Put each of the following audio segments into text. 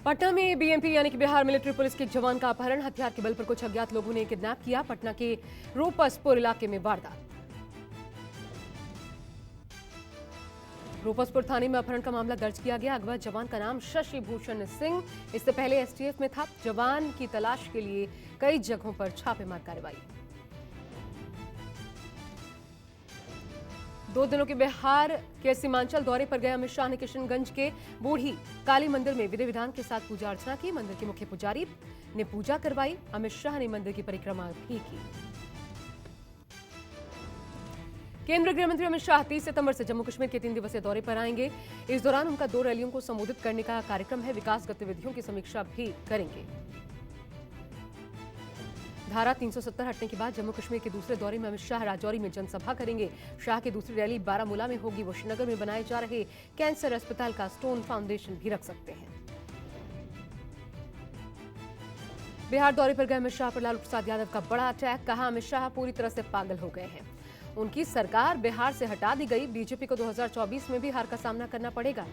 पटना में बीएमपी यानी कि बिहार मिलिट्री पुलिस के एक जवान का अपहरण, हथियार के बल पर कुछ अज्ञात लोगों ने किडनैप किया। पटना के रोपसपुर इलाके में वारदात। रोपसपुर थाने में अपहरण का मामला दर्ज किया गया। अगवा जवान का नाम शशि भूषण सिंह, इससे पहले एसटीएफ में था। जवान की तलाश के लिए कई जगहों पर छापेमार कार्रवाई। 2 दिनों के बिहार के सीमांचल दौरे पर गए अमित शाह ने किशनगंज के बूढ़ी काली मंदिर में विधि विधान के साथ पूजा अर्चना की। मंदिर के मुख्य पुजारी ने पूजा करवाई। अमित शाह ने मंदिर की परिक्रमा भी की। केंद्रीय गृह मंत्री अमित शाह 30 सितंबर से जम्मू कश्मीर के 3 दिवसीय दौरे पर आएंगे। इस दौरान उनका 2 रैलियों को संबोधित करने का कार्यक्रम है। विकास गतिविधियों की समीक्षा भी करेंगे। धारा 370 हटने के बाद जम्मू कश्मीर के दूसरे दौरे में अमित शाह राजौरी में जनसभा करेंगे। शाह की दूसरी रैली बारामूला में होगी। वो श्रीनगर में बनाए जा रहे कैंसर अस्पताल का स्टोन फाउंडेशन भी रख सकते हैं। बिहार दौरे पर गए अमित शाह पर लालू प्रसाद यादव का बड़ा अटैक। कहा, अमित शाह पूरी तरह से पागल हो गए हैं। उनकी सरकार बिहार से हटा दी गई। बीजेपी को 2024 में भी हार का सामना करना पड़ेगा।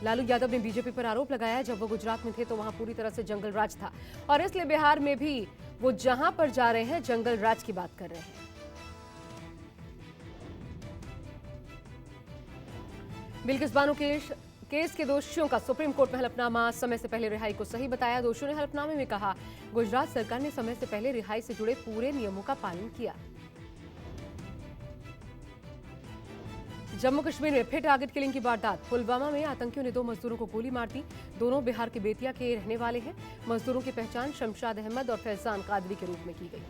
लालू यादव ने बीजेपी पर आरोप लगाया, जब वो गुजरात में थे तो वहां पूरी तरह से जंगल राज था और इसलिए बिहार में भी वो जहां पर जा रहे हैं जंगल राज की बात कर रहे हैं। बिल्किस बानो केस के दोषियों का सुप्रीम कोर्ट में हलफनामा, समय से पहले रिहाई को सही बताया। दोषियों ने हलफनामे में कहा, गुजरात सरकार ने समय से पहले रिहाई से जुड़े पूरे नियमों का पालन किया। जम्मू कश्मीर में फिर टारगेट किलिंग की वारदात। पुलवामा में आतंकियों ने 2 मजदूरों को गोली मार दी। दोनों बिहार के बेतिया के रहने वाले हैं। मजदूरों की पहचान शमशाद अहमद और फैजान कादरी के रूप में की गई।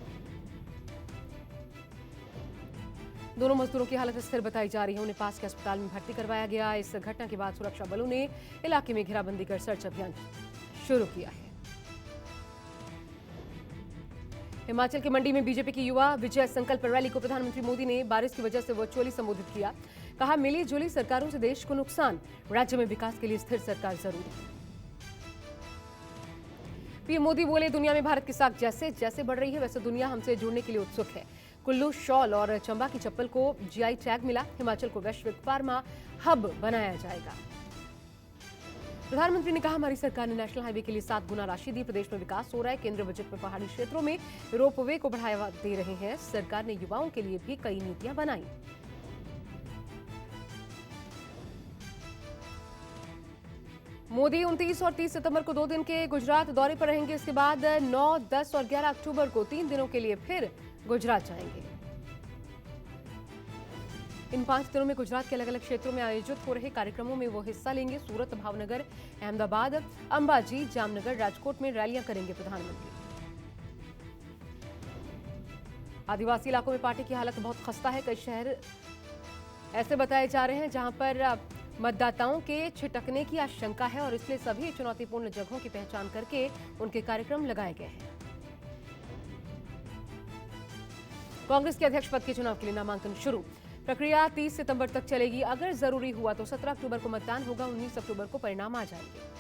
दोनों मजदूरों की हालत स्थिर बताई जा रही है। उन्हें पास के अस्पताल में भर्ती करवाया गया। इस घटना के बाद सुरक्षा बलों ने इलाके में घेराबंदी कर सर्च अभियान शुरू किया है। हिमाचल के मंडी में बीजेपी की युवा विजय संकल्प रैली को प्रधानमंत्री मोदी ने बारिश की वजह से वर्चुअली संबोधित किया। कहा, मिली जुली सरकारों से देश को नुकसान, राज्य में विकास के लिए स्थिर सरकार जरूरी। पीएम मोदी बोले, दुनिया में भारत की साख जैसे जैसे बढ़ रही है वैसे दुनिया हमसे जुड़ने के लिए उत्सुक है। कुल्लू शॉल और चंबा की चप्पल को जीआई टैग मिला। हिमाचल को वैश्विक फार्मा हब बनाया जाएगा। प्रधानमंत्री ने कहा, हमारी सरकार ने नेशनल हाईवे के लिए 7 गुना राशि दी। प्रदेश में विकास हो रहा है। केंद्रीय बजट में पहाड़ी क्षेत्रों में रोपवे को बढ़ावा दे रहे हैं। सरकार ने युवाओं के लिए भी कई नीतियां बनाई। मोदी 29 और 30 सितंबर को 2 दिन के गुजरात दौरे पर रहेंगे। इसके बाद 9, 10 और 11 अक्टूबर को 3 दिनों के लिए फिर गुजरात जाएंगे। इन 5 दिनों में गुजरात के अलग अलग क्षेत्रों में आयोजित हो रहे कार्यक्रमों में वो हिस्सा लेंगे। सूरत, भावनगर, अहमदाबाद, अंबाजी, जामनगर, राजकोट में रैलियां करेंगे प्रधानमंत्री। आदिवासी इलाकों में पार्टी की हालत बहुत खस्ता है। कई शहर ऐसे बताए जा रहे हैं जहां पर मतदाताओं के छिटकने की आशंका है और इसलिए सभी चुनौतीपूर्ण जगहों की पहचान करके उनके कार्यक्रम लगाए गए हैं। कांग्रेस के अध्यक्ष पद के चुनाव के लिए नामांकन शुरू। प्रक्रिया 30 सितंबर तक चलेगी। अगर जरूरी हुआ तो 17 अक्टूबर को मतदान होगा। 19 अक्टूबर को परिणाम आ जाएंगे।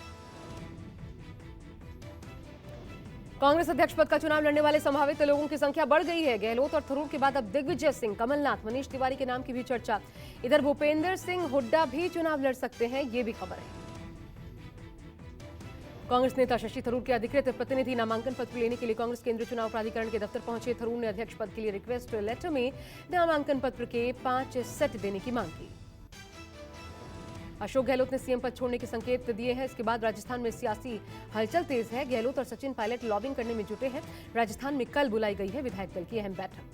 कांग्रेस अध्यक्ष पद का चुनाव लड़ने वाले संभावित लोगों की संख्या बढ़ गई है। गहलोत और थरूर के बाद अब दिग्विजय सिंह, कमलनाथ, मनीष तिवारी के नाम की भी चर्चा। इधर भूपेंद्र सिंह हुड्डा भी चुनाव लड़ सकते हैं, ये भी खबर है। कांग्रेस नेता शशि थरूर के अधिकृत प्रतिनिधि नामांकन पत्र लेने के लिए कांग्रेस केंद्रीय चुनाव प्राधिकरण के दफ्तर पहुंचे। थरूर ने अध्यक्ष पद के लिए रिक्वेस्ट लेटर में नामांकन पत्र के 5 सेट देने की मांग की। अशोक गहलोत ने सीएम पद छोड़ने के संकेत दिए हैं। इसके बाद राजस्थान में सियासी हलचल तेज है। गहलोत और सचिन पायलट लॉबिंग करने में जुटे हैं। राजस्थान में कल बुलाई गई है विधायक दल की अहम बैठक।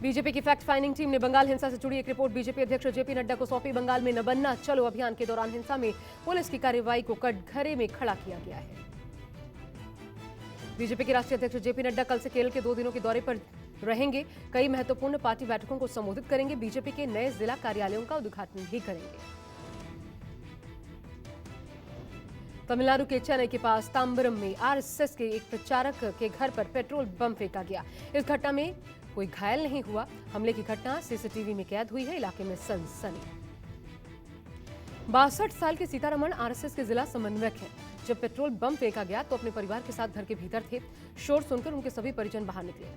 बीजेपी की फैक्ट फाइंडिंग टीम ने बंगाल हिंसा से जुड़ी एक रिपोर्ट बीजेपी अध्यक्ष जेपी नड्डा को सौंपी। बंगाल में न बनना चलो अभियान के दौरान हिंसा में पुलिस की कार्रवाई को कटघरे में खड़ा किया गया है। बीजेपी के राष्ट्रीय अध्यक्ष जेपी नड्डा कल से केरल के 2 दिनों के दौरे पर रहेंगे। कई महत्वपूर्ण पार्टी बैठकों को संबोधित करेंगे। बीजेपी के नए जिला कार्यालयों का उद्घाटन भी करेंगे। तमिलनाडु के चेन्नई के पास तांबरम में आरएसएस के एक प्रचारक के घर पर पेट्रोल बम फेंका गया। इस घटना में कोई घायल नहीं हुआ। हमले की घटना सीसीटीवी में कैद हुई है। इलाके में सनसनी। 62 साल के सीतारमण आरएसएस के जिला समन्वयक हैं। जब पेट्रोल बम फेंका गया तो अपने परिवार के साथ घर के भीतर थे। शोर सुनकर उनके सभी परिजन बाहर निकले।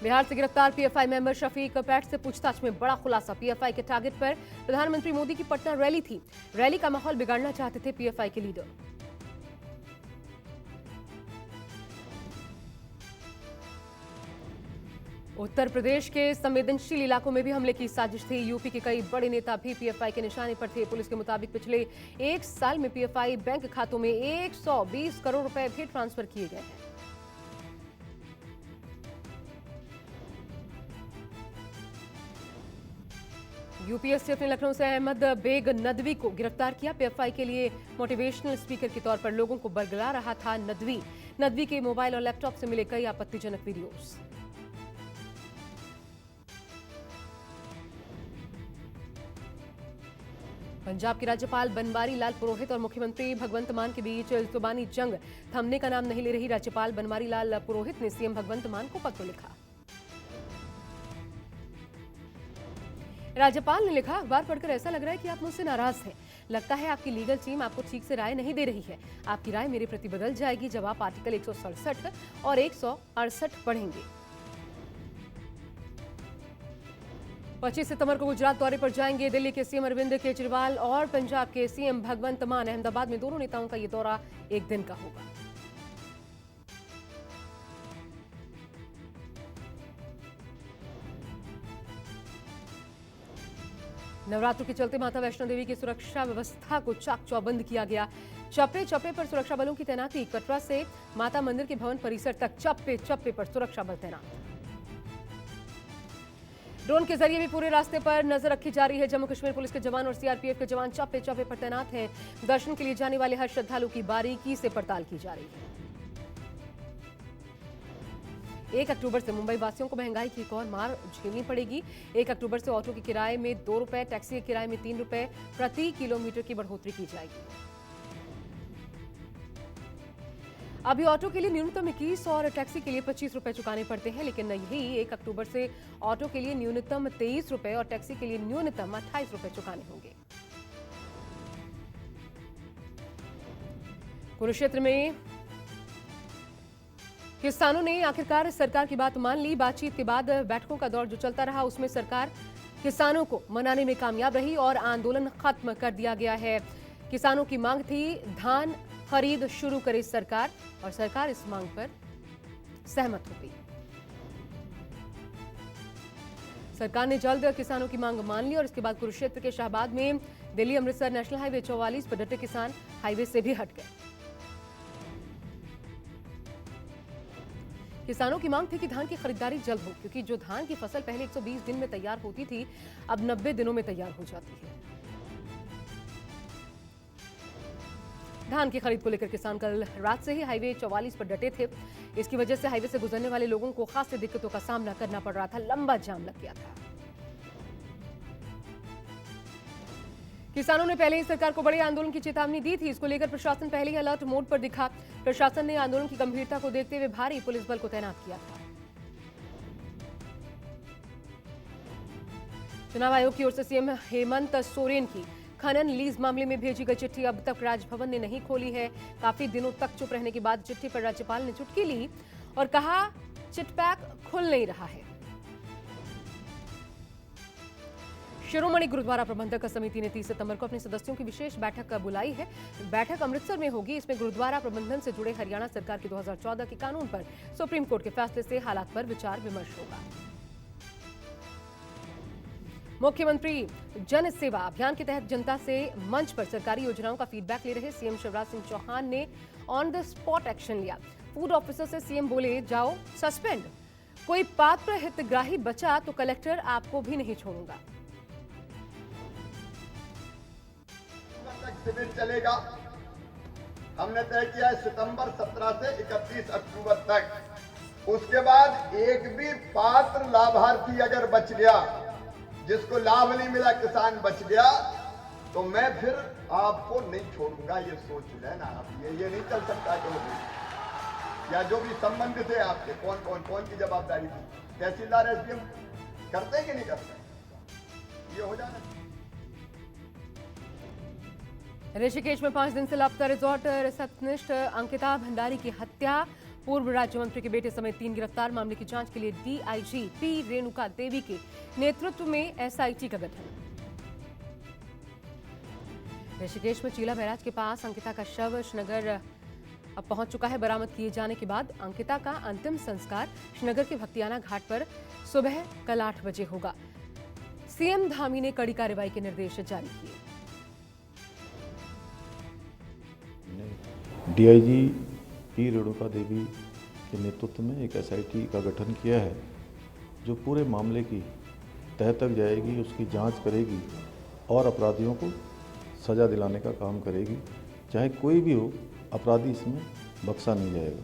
बिहार से गिरफ्तार पीएफआई मेंबर शफीक पैट से पूछताछ में बड़ा खुलासा। पीएफआई के टारगेट पर प्रधानमंत्री मोदी की पटना रैली थी। रैली का माहौल बिगाड़ना चाहते थे पीएफआई के लीडर। उत्तर प्रदेश के संवेदनशील इलाकों में भी हमले की साजिश थी। यूपी के कई बड़े नेता भी पीएफआई के निशाने पर थे। पुलिस के मुताबिक पिछले 1 साल में पीएफआई बैंक खातों में 120 करोड़ रुपए भी ट्रांसफर किए गए हैं। यूपीएससी ने लखनऊ से अहमद बेग नदवी को गिरफ्तार किया। पीएफआई के लिए मोटिवेशनल स्पीकर के तौर पर लोगों को बरगला रहा था नदवी के मोबाइल और लैपटॉप से मिले कई आपत्तिजनक वीडियोज। पंजाब के राज्यपाल बनवारी लाल पुरोहित और मुख्यमंत्री भगवंत मान के बीच जुबानी जंग थमने का नाम नहीं ले रही। राज्यपाल बनवारी लाल पुरोहित ने सीएम भगवंत मान को पत्र लिखा। राज्यपाल ने लिखा, अखबार पढ़कर ऐसा लग रहा है कि आप मुझसे नाराज हैं। लगता है आपकी लीगल टीम आपको ठीक से राय नहीं दे रही है। आपकी राय मेरे प्रति बदल जाएगी जब आप आर्टिकल 167 और 168 पढ़ेंगे। 25 सितंबर को गुजरात दौरे पर जाएंगे दिल्ली के सीएम अरविंद केजरीवाल और पंजाब के सीएम भगवंत मान। अहमदाबाद में दोनों नेताओं का ये दौरा एक दिन का होगा। नवरात्र के चलते माता वैष्णो देवी की सुरक्षा व्यवस्था को चाक चौबंद किया गया। चप्पे चप्पे पर सुरक्षा बलों की तैनाती। कटरा से माता मंदिर के भवन परिसर तक चप्पे चप्पे पर सुरक्षा बल तैनात। ड्रोन के जरिए भी पूरे रास्ते पर नजर रखी जा रही है। जम्मू कश्मीर पुलिस के जवान और सीआरपीएफ के जवान चप्पे चप्पे पर तैनात हैं। दर्शन के लिए जाने वाले हर श्रद्धालु की बारीकी से पड़ताल की जा रही है। 1 अक्टूबर से मुंबई वासियों को महंगाई की एक और मार झेलनी पड़ेगी। 1 अक्टूबर से ऑटो के किराए में 2 रुपए, टैक्सी के किराए में 3 रुपए प्रति किलोमीटर की बढ़ोतरी की जाएगी। अभी ऑटो के लिए न्यूनतम 21 और टैक्सी के लिए 25 रुपए चुकाने पड़ते हैं, लेकिन यही 1 अक्टूबर से ऑटो के लिए न्यूनतम 23 रुपए और टैक्सी के लिए न्यूनतम 28 रुपए चुकाने होंगे। कुरुक्षेत्र में किसानों ने आखिरकार सरकार की बात मान ली। बातचीत के बाद बैठकों का दौर जो चलता रहा उसमें सरकार किसानों को मनाने में कामयाब रही और आंदोलन खत्म कर दिया गया है। किसानों की मांग थी धान खरीद शुरू करे सरकार और सरकार इस मांग पर सहमत हो गई। सरकार ने जल्द किसानों की मांग मान ली और इसके बाद कुरुक्षेत्र के शाहबाद में दिल्ली अमृतसर नेशनल हाईवे 44 पर डटे किसान हाईवे से भी हट गए। किसानों की मांग थी कि धान की खरीदारी जल्द हो, क्योंकि जो धान की फसल पहले 120 दिन में तैयार होती थी अब 90 दिनों में तैयार हो जाती है। धान की खरीद को लेकर किसान कल रात से ही हाईवे 44 पर डटे थे। इसकी वजह से हाईवे से गुजरने वाले लोगों को खासी दिक्कतों का सामना करना पड़ रहा था। लंबा जाम लग गया था। किसानों ने पहले ही सरकार को बड़े आंदोलन की चेतावनी दी थी। इसको लेकर प्रशासन पहले ही अलर्ट मोड पर दिखा। प्रशासन ने आंदोलन की गंभीरता को देखते हुए भारी पुलिस बल को तैनात किया था। चुनाव आयोग की ओर से सीएम हेमंत सोरेन की खनन लीज मामले में भेजी गई चिट्ठी अब तक राजभवन ने नहीं खोली है। काफी दिनों तक चुप रहने के बाद चिट्ठी पर राज्यपाल ने चुटकी ली और कहा चिटपैक खुल नहीं रहा है। शिरोमणि गुरुद्वारा प्रबंधक समिति ने 30 सितंबर को अपने सदस्यों की विशेष बैठक बुलाई है। बैठक अमृतसर में होगी। इसमें गुरुद्वारा प्रबंधन से जुड़े हरियाणा सरकार के 2014 के कानून पर सुप्रीम कोर्ट के फैसले से हालात पर विचार विमर्श होगा। मुख्यमंत्री जन सेवा अभियान के तहत जनता से मंच पर सरकारी योजनाओं का फीडबैक ले रहे सीएम शिवराज सिंह चौहान ने ऑन द स्पॉट एक्शन लिया। फूड ऑफिसर से सीएम बोले, जाओ सस्पेंड। कोई पात्र हितग्राही बचा तो कलेक्टर आपको भी नहीं छोड़ूंगा। शिविर चलेगा। हमने तय किया है सितंबर 17 से 31 अक्टूबर तक। उसके बाद एक भी पात्र लाभार्थी अगर बच गया, जिसको लाभ नहीं मिला, किसान बच गया, तो मैं फिर आपको नहीं छोड़ूंगा। ये सोच लेना आप। ये नहीं चल सकता कि या जो भी संबंधित है आपसे कौन की जवाबदारी थी, तहसीलदार एसडीएम करते हैं कि नहीं करते, ये हो जाना। ऋषिकेश में 5 दिन से लापता रिजॉर्ट रिसेप्शनिस्ट अंकिता भंडारी की हत्या। पूर्व राज्य मंत्री के बेटे समेत 3 गिरफ्तार। मामले की जांच के लिए डीआईजी पी रेणुका देवी के नेतृत्व में एसआईटी का गठन। ऋषिकेश में चीला बैराज के पास अंकिता का शव श्रीनगर अब पहुंच चुका है। बरामद किए जाने के बाद अंकिता का अंतिम संस्कार श्रीनगर के भक्तियाना घाट पर सुबह कल 8 बजे होगा। सीएम धामी ने कड़ी कार्रवाई के निर्देश जारी किए। डीआईजी पी रेणुका देवी के नेतृत्व में एक एसआईटी का गठन किया है, जो पूरे मामले की तह तक जाएगी, उसकी जांच करेगी और अपराधियों को सजा दिलाने का काम करेगी। चाहे कोई भी हो, अपराधी इसमें बख्शा नहीं जाएगा।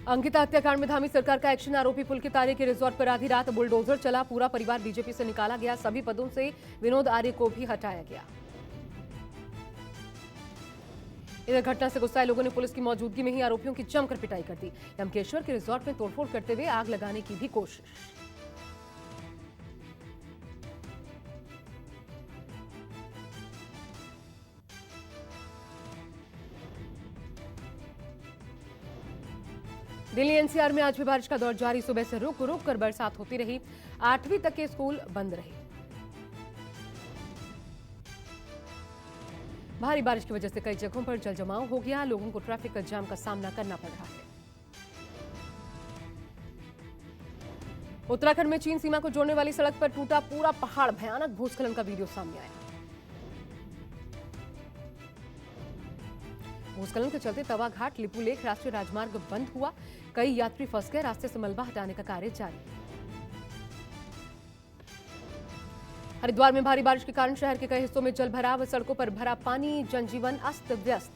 अंकिता हत्याकांड में धामी सरकार का एक्शन। आरोपी पुल के तारे के रिजॉर्ट पर आधी रात बुलडोजर चला। पूरा परिवार बीजेपी से निकाला गया। सभी पदों से विनोद आर्य को भी हटाया गया। इधर घटना से गुस्साए लोगों ने पुलिस की मौजूदगी में ही आरोपियों की जमकर पिटाई कर दी। यमकेश्वर के रिजॉर्ट में तोड़फोड़ करते हुए आग लगाने की भी कोशिश। दिल्ली एनसीआर में आज भी बारिश का दौर जारी। सुबह से रुक रुक कर बरसात होती रही। 8वीं तक के स्कूल बंद रहे। भारी बारिश की वजह से कई जगहों पर जल जमाव हो गया। लोगों को ट्रैफिक जाम का सामना करना पड़ रहा है। उत्तराखंड में चीन सीमा को जोड़ने वाली सड़क पर टूटा पूरा पहाड़। भयानक भूस्खलन का वीडियो सामने आया। भूस्खलन के चलते तवा घाट लिपू लेक राष्ट्रीय राजमार्ग बंद हुआ। कई यात्री फंस गए। रास्ते से मलबा हटाने का कार्य जारी। हरिद्वार में भारी बारिश के कारण शहर के कई हिस्सों में जल भराव। सड़कों पर भरा पानी। जनजीवन अस्त व्यस्त।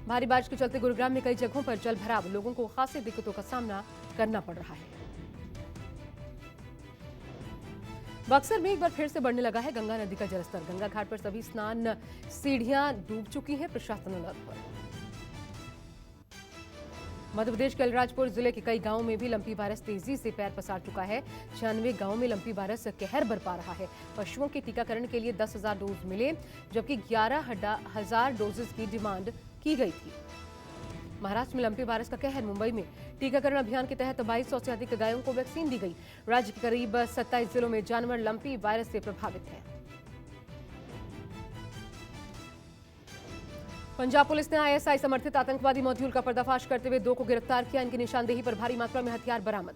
भारी बारिश के चलते गुरुग्राम में कई जगहों पर जल भराव। लोगों को खासी दिक्कतों का सामना करना पड़ रहा है। बक्सर में एक बार फिर से बढ़ने लगा है गंगा नदी का जलस्तर। गंगा घाट पर सभी स्नान सीढ़ियां डूब चुकी हैं। प्रशासन अलर्ट पर। मध्य प्रदेश के अलीराजपुर जिले के कई गांवों में भी लंपी वायरस तेजी से पैर पसार चुका है। 96 गांवों में लंपी वायरस कहर बरपा रहा है। पशुओं के टीकाकरण के लिए 10,000 डोज मिले, जबकि 11,000 डोजेस की डिमांड की गई थी। महाराष्ट्र में लंपी वायरस का कहर। मुंबई में टीकाकरण अभियान के तहत 2200 से अधिक गायों को वैक्सीन दी गई। राज्य के करीब 27 जिलों में जानवर लंपी वायरस से प्रभावित हैं। पंजाब पुलिस ने आईएसआई समर्थित आतंकवादी मॉड्यूल का पर्दाफाश करते हुए 2 को गिरफ्तार किया। इनकी निशानदेही पर भारी मात्रा में हथियार बरामद।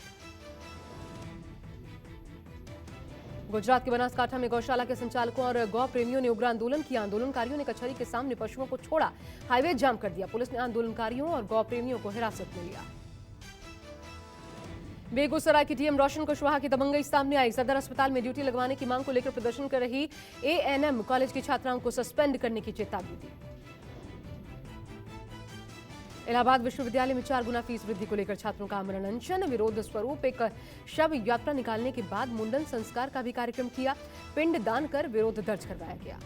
गुजरात के बनासकांठा में गौशाला के संचालकों और गौ प्रेमियों ने उग्र आंदोलन किया। आंदोलनकारियों ने कचहरी के सामने पशुओं को छोड़ा। हाईवे जाम कर दिया। पुलिस ने आंदोलनकारियों और गौ प्रेमियों को हिरासत में लिया। बेगूसराय की डीएम रोशन कुशवाहा की दबंगई सामने आई। सदर अस्पताल में ड्यूटी लगवाने की मांग को लेकर प्रदर्शन कर रही एएनएम कॉलेज की छात्राओं को सस्पेंड करने की चेतावनी दी। इलाहाबाद विश्वविद्यालय में 4 गुना फीस वृद्धि को लेकर छात्रों का आमरण अनशन। विरोध स्वरूप एक शव यात्रा निकालने के बाद मुंडन संस्कार का भी कार्यक्रम किया। पिंड दान कर विरोध दर्ज करवाया गया।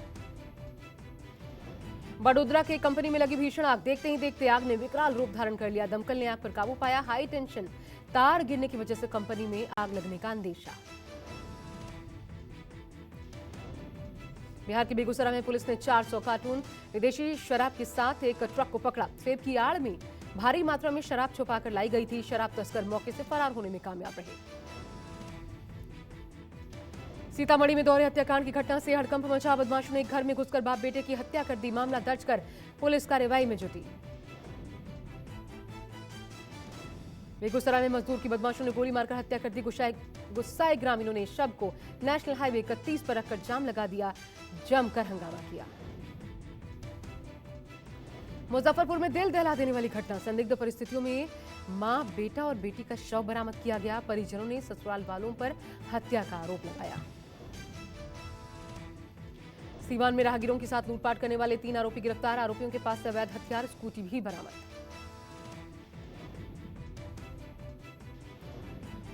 बड़ोदरा के कंपनी में लगी भीषण आग। देखते ही देखते आग ने विकराल रूप धारण कर लिया। दमकल ने आग पर काबू पाया। हाई टेंशन तार गिरने की वजह से कंपनी में आग लगने का अंदेशा। बिहार के बेगूसराय में पुलिस ने 400 कार्टून विदेशी शराब के साथ एक ट्रक को पकड़ा। सेब की आड़ में भारी मात्रा में शराब छुपाकर लाई गई थी। शराब तस्कर मौके से फरार होने में कामयाब रहे। सीतामढ़ी में दोहरे हत्याकांड की घटना से हड़कंप मचा। बदमाशों ने एक घर में घुसकर बाप बेटे की हत्या कर दी। मामला दर्ज कर पुलिस कार्रवाई में जुटी। बेगूसराय में मजदूर की बदमाशों ने गोली मारकर हत्या कर दी। गुस्साए ग्रामीणों ने शव को नेशनल हाईवे 31 पर रखकर जाम लगा दिया। जमकर हंगामा किया। मुजफ्फरपुर में दिल दहला देने वाली घटना। संदिग्ध परिस्थितियों में मां, बेटा और बेटी का शव बरामद किया गया। परिजनों ने ससुराल वालों पर हत्या का आरोप लगाया। सीवान में राहगीरों के साथ लूटपाट करने वाले 3 आरोपी गिरफ्तार। आरोपियों के पास से अवैध हथियार, स्कूटी भी बरामद।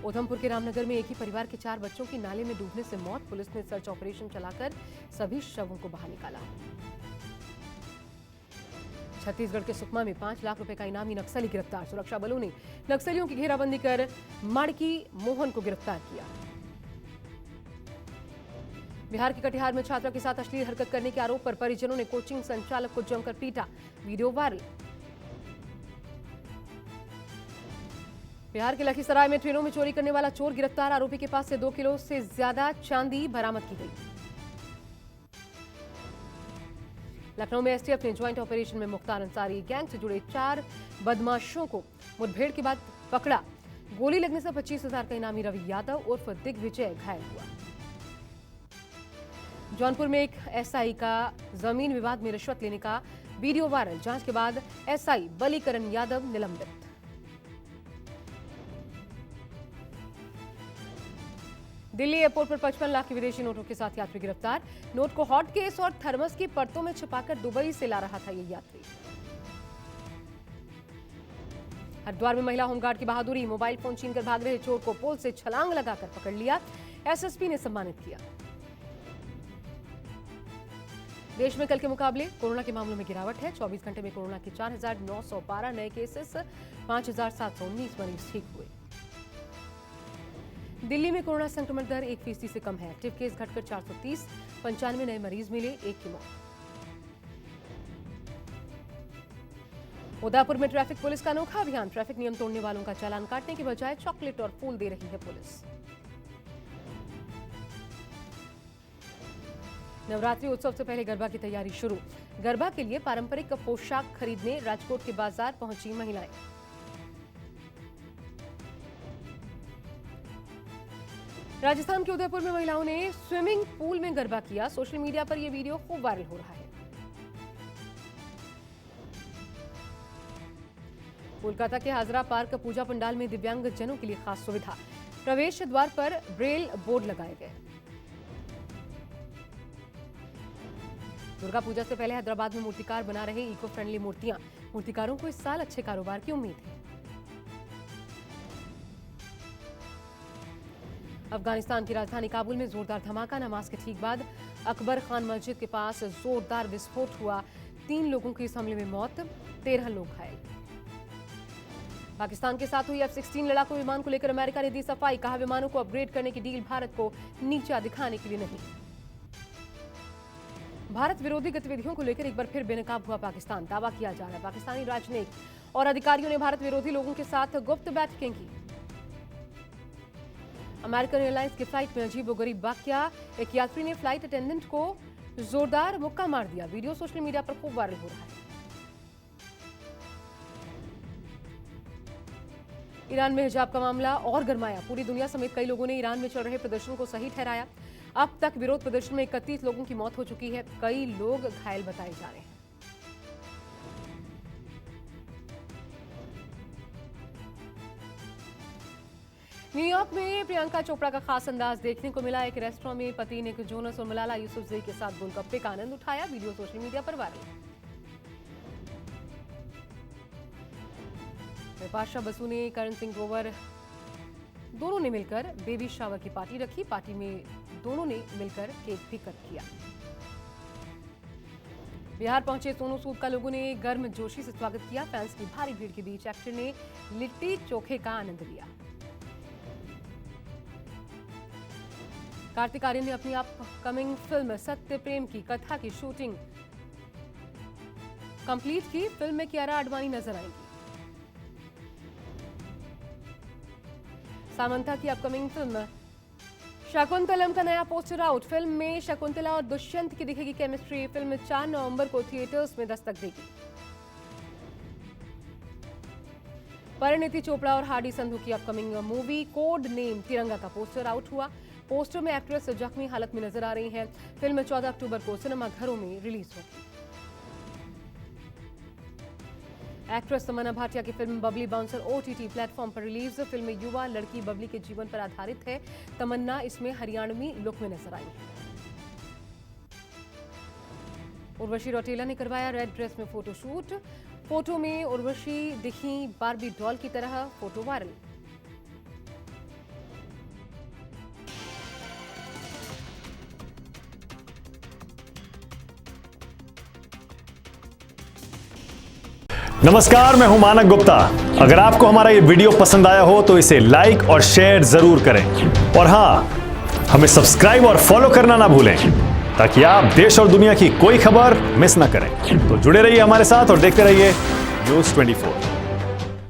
उधमपुर के रामनगर में एक ही परिवार के 4 बच्चों की नाले में डूबने से मौत। पुलिस ने सर्च ऑपरेशन चलाकर सभी शवों को बाहर निकाला। छत्तीसगढ़ के सुकमा में 5 लाख रुपए का इनामी नक्सली गिरफ्तार। सुरक्षा बलों ने नक्सलियों की घेराबंदी कर माड़की मोहन को गिरफ्तार किया। बिहार के कटिहार में छात्रा के साथ अश्लील हरकत करने के आरोप पर परिजनों ने कोचिंग संचालक को जमकर पीटा, वीडियो वायरल। बिहार के लखीसराय में ट्रेनों में चोरी करने वाला चोर गिरफ्तार, आरोपी के पास से 2 किलो से ज्यादा चांदी बरामद की गई। लखनऊ में एसटीएफ ने ज्वाइंट ऑपरेशन में मुख्तार अंसारी गैंग से जुड़े 4 बदमाशों को मुठभेड़ के बाद पकड़ा। गोली लगने से 25,000 का इनामी रवि यादव उर्फ दिग्विजय घायल हुआ। जौनपुर में एक एसआई का जमीन विवाद में रिश्वत लेने का वीडियो वायरल, जांच के बाद एसआई बलीकरण यादव निलंबित। दिल्ली एयरपोर्ट पर 55 लाख के विदेशी नोटों के साथ यात्री गिरफ्तार। नोट को हॉट केस और थर्मस की परतों में छिपाकर दुबई से ला रहा था ये यात्री। हरिद्वार में महिला होमगार्ड की बहादुरी, मोबाइल फोन छीनकर भाग रहे चोर को पोल से छलांग लगाकर पकड़ लिया, एसएसपी ने सम्मानित किया। देश में कल के मुकाबले कोरोना के मामलों में गिरावट है। 24 घंटे में कोरोना के 4,912 नए केसेस, 5,719 मरीज ठीक हुए। दिल्ली में कोरोना संक्रमण दर 1% से कम है। एक्टिव केस घटकर 430, 95 नए मरीज मिले, 1 की मौत। उदयपुर में ट्रैफिक पुलिस का अनोखा अभियान, ट्रैफिक नियम तोड़ने वालों का चालान काटने के बजाय चॉकलेट और फूल दे रही है पुलिस। नवरात्रि उत्सव से पहले गरबा की तैयारी शुरू। गरबा के लिए पारंपरिक पोशाक खरीदने राजकोट के बाजार पहुंची महिलाएं। राजस्थान के उदयपुर में महिलाओं ने स्विमिंग पूल में गरबा किया। सोशल मीडिया पर यह वीडियो खूब वायरल हो रहा है। कोलकाता के हाजरा पार्क पूजा पंडाल में दिव्यांग जनों के लिए खास सुविधा, प्रवेश द्वार पर ब्रेल बोर्ड लगाए गए। दुर्गा पूजा से पहले हैदराबाद में मूर्तिकार बना रहे इको फ्रेंडली मूर्तियां, मूर्तिकारों को इस साल अच्छे कारोबार की उम्मीद है। अफगानिस्तान की राजधानी काबुल में जोरदार धमाका, नमाज के ठीक बाद अकबर खान मस्जिद के पास जोरदार विस्फोट हुआ, 3 लोगों की इस हमले में मौत, 13 लोग घायल। पाकिस्तान के साथ हुई F-16 लड़ाकू विमान को लेकर अमेरिका ने दी सफाई, कहा विमानों को अपग्रेड करने की डील भारत को नीचा दिखाने के लिए नहीं। भारत विरोधी गतिविधियों को लेकर एक बार फिर बेनकाब हुआ पाकिस्तान, दावा किया जा रहा है पाकिस्तानी राजनयिक और अधिकारियों ने भारत विरोधी लोगों के साथ गुप्त बैठकें की। अमेरिकन एयरलाइंस की फ्लाइट में अजीबोगरीब वाकया, एक यात्री ने फ्लाइट अटेंडेंट को जोरदार मुक्का मार दिया, वीडियो सोशल मीडिया पर खूब वायरल हो रहा है। ईरान में हिजाब का मामला और गरमाया, पूरी दुनिया समेत कई लोगों ने ईरान में चल रहे प्रदर्शन को सही ठहराया। अब तक विरोध प्रदर्शन में 31 लोगों की मौत हो चुकी है, कई लोग घायल बताए जा रहे हैं। न्यूयॉर्क में प्रियंका चोपड़ा का खास अंदाज देखने को मिला। एक रेस्टोरेंट में पति निक जोनस और मलाला यूसुफजई के साथ गोलगप्पे का आनंद उठाया, वीडियो सोशल मीडिया पर वायरल। बिपाशा बसु ने करण सिंह ग्रोवर दोनों ने मिलकर बेबी शावर की पार्टी रखी, पार्टी में दोनों ने मिलकर केक भी कट किया। बिहार पहुंचे सोनू सूद का लोगों ने गर्म जोशी से स्वागत किया, फैंस की भारी भीड़ के बीच एक्टर ने लिट्टी चोखे का आनंद लिया। कार्तिक आर्यन ने अपनी अपकमिंग फिल्म सत्य प्रेम की कथा की शूटिंग कंप्लीट की, फिल्म में कियारा आडवाणी नजर आएंगी। सामंथा की अपकमिंग फिल्म शकुंतलम का नया पोस्टर आउट, फिल्म में शकुंतला और दुष्यंत की दिखेगी केमिस्ट्री, फिल्म 4 नवंबर को थिएटर्स में दस्तक देगी। परिणीति चोपड़ा और हार्डी संधू की अपकमिंग मूवी कोड नेम तिरंगा का पोस्टर आउट हुआ, पोस्टर में एक्ट्रेस जख्मी हालत में नजर आ रही हैं, फिल्म 14 अक्टूबर को सिनेमाघरों में रिलीज होगी। एक्ट्रेस तमन्ना भाटिया की film Babli bouncer OTT platform पर रिलीज, फिल्म युवा लड़की बबली के जीवन पर आधारित है, तमन्ना इसमें हरियाणवी लुक में नजर आई है। उर्वशी रौटेला ने करवाया रेड ड्रेस में फोटोशूट, फोटो में उर्वशी दिखी बार्बी डॉल की तरह, फोटो वायरल। नमस्कार, मैं हूं मानक गुप्ता। अगर आपको हमारा ये वीडियो पसंद आया हो तो इसे लाइक और शेयर जरूर करें और हां, हमें सब्सक्राइब और फॉलो करना ना भूलें ताकि आप देश और दुनिया की कोई खबर मिस ना करें। तो जुड़े रहिए हमारे साथ और देखते रहिए News 24।